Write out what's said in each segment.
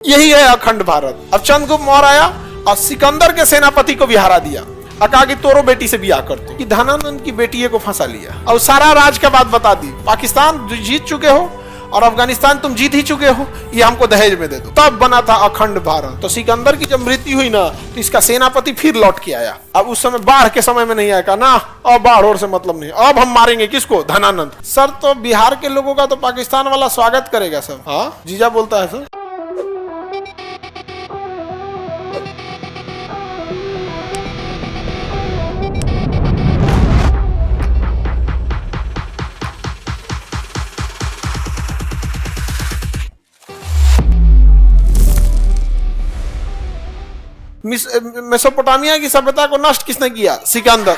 यही है अखंड भारत। अब चंद्रगुप्त मौर्य आया और सिकंदर के सेनापति को भी हरा दिया और कहा कि तोरो बेटी से ब्याह कर दो। कि धनानंद की बेटी को फंसा लिया और सारा राज का बात बता दी। पाकिस्तान जीत चुके हो और अफगानिस्तान तुम जीत ही चुके हो, ये हमको दहेज में दे दो। तब बना था अखंड भारत। तो सिकंदर की जब मृत्यु हुई ना तो इसका सेनापति फिर लौट के आया। अब उस समय बाढ़ के समय में नहीं आया ना, अब बाढ़ और से मतलब नहीं, अब हम मारेंगे किसको? धनानंद। सर तो बिहार के लोगों का तो पाकिस्तान वाला स्वागत करेगा सब। हाँ जीजा बोलता है सर। मेसोपोटामिया की सभ्यता को नष्ट किसने किया? सिकंदर।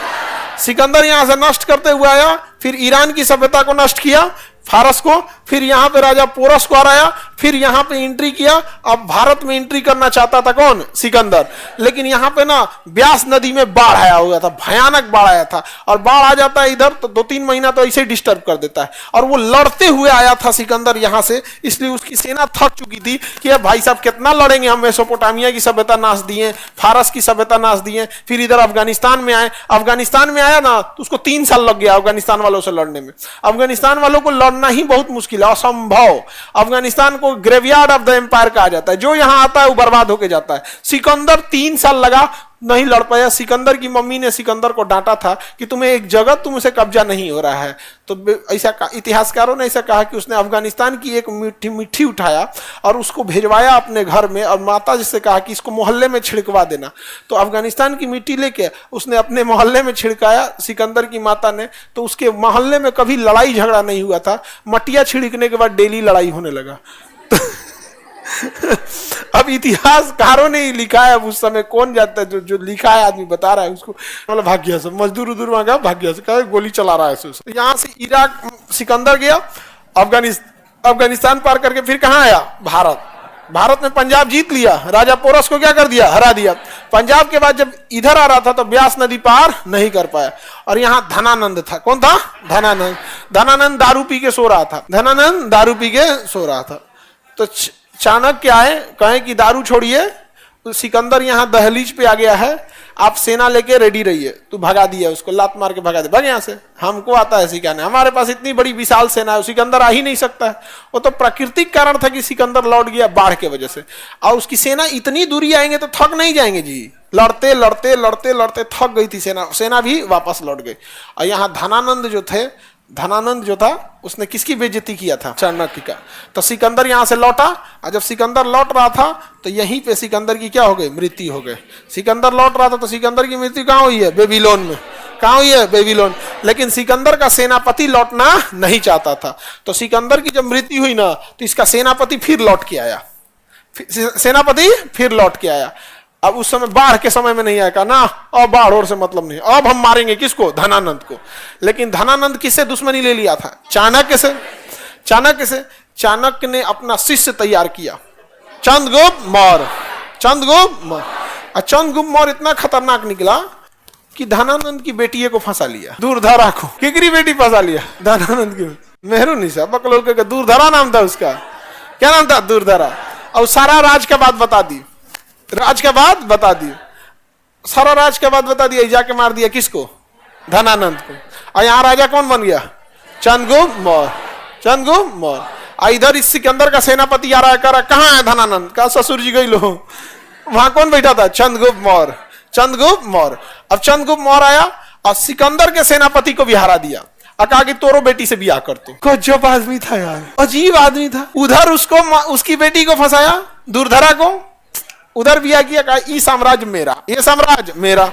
सिकंदर यहां से नष्ट करते हुए आया, फिर ईरान की सभ्यता को नष्ट किया, फारस को, फिर यहां पे राजा पोरस को हराया, फिर यहां पे एंट्री किया। अब भारत में एंट्री करना चाहता था कौन? सिकंदर। लेकिन यहां पे ना ब्यास नदी में बाढ़ आया हुआ था, भयानक बाढ़ आया था। और बाढ़ आ जाता है इधर तो 2-3 महीना तो ऐसे ही डिस्टर्ब कर देता है। और वो लड़ते हुए आया था सिकंदर यहां से, इसलिए उसकी सेना थक चुकी थी कि भाई साहब कितना लड़ेंगे हम। मेसोपोटामिया की सभ्यता नाश दिए, फारस की सभ्यता नाश दिए, फिर इधर अफगानिस्तान में आए। अफगानिस्तान में आया ना तो उसको 3 साल लग गया अफगानिस्तान वालों से लड़ने में। अफगानिस्तान वालों को लड़ना ही बहुत मुश्किल है, असंभव। अफगानिस्तान को ग्रेवयार्ड ऑफ द एम्पायर कहा जाता है। जो यहां आता है वो बर्बाद होके जाता है। सिकंदर 3 साल लगा, नहीं लड़ पाया। सिकंदर की मम्मी ने सिकंदर को डांटा था कि तुम्हें एक जगह तुमसे कब्जा नहीं हो रहा है। तो ऐसा इतिहासकारों ने ऐसा कहा कि उसने अफगानिस्तान की एक मिट्टी उठाया और उसको भेजवाया अपने घर में, और माता जिससे कहा कि इसको मोहल्ले में छिड़कवा देना। तो अफगानिस्तान की मिट्टी लेके उसने अपने मोहल्ले में छिड़काया सिकंदर की माता ने। तो उसके मोहल्ले में कभी लड़ाई झगड़ा नहीं हुआ था। मटिया छिड़कने के बाद डेली लड़ाई होने लगा। अब इतिहासकारों ने ही लिखा है, उस समय कौन जाता है, जो लिखा है आदमी बता रहा है उसको, मतलब भाग्य से मजदूर उदूर मांगा, भाग्य से कहा गोली चला रहा है। तो यहाँ से इराक सिकंदर गया, अफगानिस्तान पार करके फिर कहाँ आया? भारत। भारत में पंजाब जीत लिया, राजा पोरस को क्या कर दिया? हरा दिया। पंजाब के बाद जब इधर आ रहा था तो ब्यास नदी पार नहीं कर पाया। और यहाँ धनानंद था। कौन था? धनानंद। धनानंद दारू पी के सो रहा था। धनानंद दारू पी के सो रहा था। तो चाणक्य आए, कहे कि दारू छोड़िए। तो सिकंदर यहाँ दहलीज पे आ गया है, आप सेना लेके रेडी रहिए। तो भगा दिया उसको, लात मार के भगा दिया, भाग यहाँ से, हमको आता है सिखाने, हमारे पास इतनी बड़ी विशाल सेना है, सिकंदर आ ही नहीं सकता है। वो तो प्राकृतिक कारण था कि सिकंदर लौट गया बाढ़ के वजह से। और उसकी सेना इतनी दूरी आएंगे तो थक नहीं जाएंगे जी। लड़ते लड़ते लड़ते लड़ते थक गई थी सेना, सेना भी वापस लौट गई। और यहाँ धनानंद जो था उसने किसकी बेइज्जती किया था? चाणक्य का। तो सिकंदर यहां से लौटा, और जब सिकंदर लौट रहा था तो यहीं पे सिकंदर की क्या हो गई? मृत्यु हो गई। सिकंदर लौट रहा था तो सिकंदर की मृत्यु कहाँ हुई है? बेबीलोन में। कहाँ हुई है? बेबीलोन। लेकिन सिकंदर का सेनापति लौटना नहीं चाहता था। तो सिकंदर की जब मृत्यु हुई ना तो इसका सेनापति फिर लौट के आया। अब उस समय बाढ़ के समय में नहीं आया ना, अब बाढ़ और से मतलब नहीं, अब हम मारेंगे किसको? धनानंद को। लेकिन धनानंद किससे दुश्मनी ले लिया था? चाणक्य से। चाणक्य ने अपना शिष्य तैयार किया, चंद्रगुप्त मौर्य। चंद्रगुप्त मौर्य इतना खतरनाक निकला कि धनानंद की बेटी को फंसा लिया, दूरधरा को। किकरी बेटी फंसा लिया धनानंद की, मेहरुनिसा बकलोल का दूरधरा नाम था उसका। क्या नाम था? दूरधरा। और सारा राज का बात बता दी, सारा राज का बात बता दिया, जाके मार दिया किसको? धनानंद को। और यहाँ राजा कौन बन गया? चंद्रगुप्त मौर्य। इधर इस सिकंदर का सेनापति आ रहा है, कह रहा कहाँ है धनानंद? का ससुर जी गई लो। वहां कौन बैठा था? चंद्रगुप्त मौर्य। अब चंद्रगुप्त मौर्य आया और सिकंदर के सेनापति को भी हरा दिया और कहा कि तोरो बेटी से ब्याह कर दो। गजब आदमी था यार, अजीब आदमी था। उधर उसकी बेटी को फंसाया, दूरधरा को, उधर ब्याह किया, कहा ये साम्राज्य मेरा, ये साम्राज्य मेरा।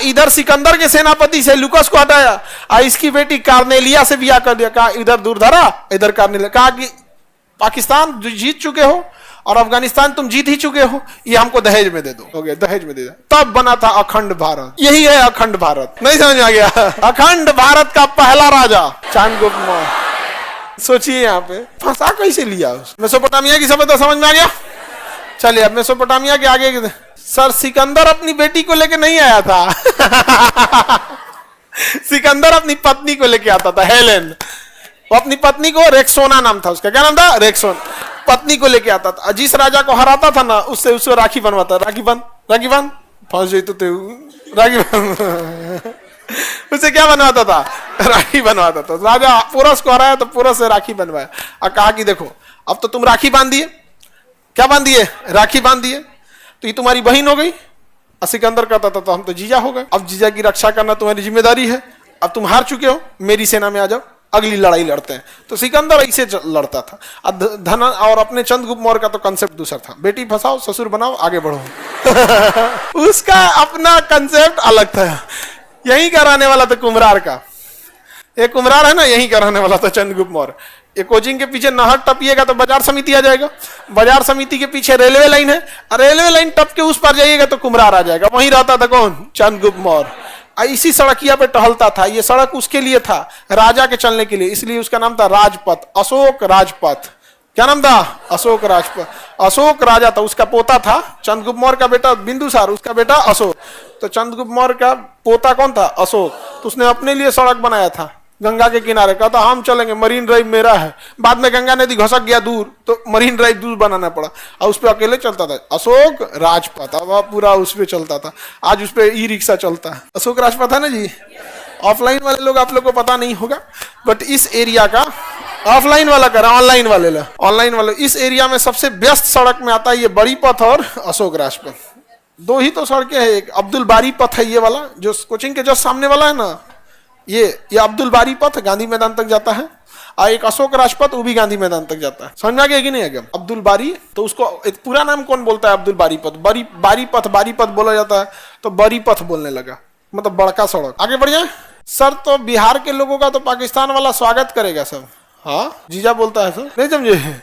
इधर सिकंदर के सेनापति से लुकस को हटाया, इसकी बेटी कार्नेलिया से ब्याह कर दिया। कहा इधर दूरधरा, इधर कार्नेलिया। कहा कि पाकिस्तान जीत चुके हो और अफगानिस्तान तुम जीत ही चुके हो, ये हमको दहेज में दे दो। हो गया, दहेज में दे दो। तब बना था अखंड भारत। यही है अखंड भारत। नहीं समझ में आ गया? अखंड भारत का पहला राजा चंद्रगुप्त मौर्य। सोचिए यहाँ पे फंसा कैसे लिया। मेसोपोटामिया की सभ्यता समझ में आ गया? चलिए अब मेसोपोटामिया के आगे। सर सिकंदर अपनी बेटी को लेके नहीं आया था। सिकंदर अपनी पत्नी को लेके आता था, हेलेन। वो अपनी पत्नी को रेक्सोना नाम था उसका। क्या नाम था? रेक्सोन। पत्नी को लेके आता था, जिस राजा को हराता था ना उससे उसको राखी बनवाता, राखी बन फंस जाई तो राखी बन उसे क्या बनवाता था, राखी बनवाता था। राजा पुरस को हराया तो पुरस से राखी बनवाया और कहा कि देखो अब तो तुम राखी बांध दिए, क्या बांध दिए, राखी बांध दिए, तो ये तुम्हारी बहन हो गई। सिकंदर कहता था तो हम तो जीजा हो गए, अब जीजा की रक्षा करना तुम्हारी जिम्मेदारी है, अब तुम हार चुके हो, मेरी सेना में आ जाओ, अगली लड़ाई लड़ते हैं। तो सिकंदर ऐसे लड़ता था। धन और अपने चंद्रगुप्त मौर्य का तो कंसेप्ट दूसरा था, बेटी फंसाओ ससुर बनाओ आगे बढ़ो उसका अपना कंसेप्ट अलग था। यही का रहने वाला था कुम्हरार का, एक कुम्हरार है ना, यही का रहने वाला था चंद्रगुप्त मौर्य। ये कोचिंग के पीछे नहर टपिएगा तो बाजार समिति आ जाएगा, बाजार समिति के पीछे रेलवे लाइन है, रेलवे लाइन टप के उस पर जाइएगा तो कुम्हरार आ जाएगा। वहीं रहता था कौन, चंद्रगुप्त मौर्य। इसी सड़किया पे टहलता था। ये सड़क उसके लिए था, राजा के चलने के लिए, इसलिए उसका नाम था राजपथ, अशोक राजपथ। क्या नाम था, अशोक राजपथ। अशोक राजा था, उसका पोता था चंद्रगुप्त मौर्य का बेटा बिंदुसार, उसका बेटा अशोक। तो चंद्रगुप्त मौर्य का पोता कौन था, अशोक। तो उसने अपने लिए सड़क बनाया था गंगा के किनारे, कहता हम चलेंगे, मरीन ड्राइव मेरा है। बाद में गंगा नदी घसक गया दूर तो मरीन ड्राइव दूर बनाना पड़ा और उस पर अकेले चलता था, अशोक राजपथ। अब पूरा उस पर चलता था। आज उस पर ई रिक्शा चलता है, अशोक राजपथ है ना जी। ऑफलाइन वाले लोग आप लोग को पता नहीं होगा, बट इस एरिया का ऑफलाइन वाला करा, ऑनलाइन वाले इस एरिया में सबसे व्यस्त सड़क में आता है ये बड़ी पथ और अशोक राजपथ। दो ही तो सड़कें हैं, एक अब्दुल बारी पथ है ये वाला जो कोचिंग के जस्ट सामने वाला है ना, ये अब्दुल बारी पथ गांधी मैदान तक जाता है, और एक अशोक राजपथ वो भी गांधी मैदान तक जाता है। समझ में आ गया कि नहीं है? अब्दुल बारी, तो उसको एक पूरा नाम कौन बोलता है, अब्दुल बारी पथ। बारी पथ बोला जाता है तो बड़ी पथ बोलने लगा, मतलब बड़का सड़क। आगे बढ़ जाए सर। तो बिहार के लोगों का तो पाकिस्तान वाला स्वागत करेगा सब, हाँ जीजा बोलता है सर, नहीं समझे।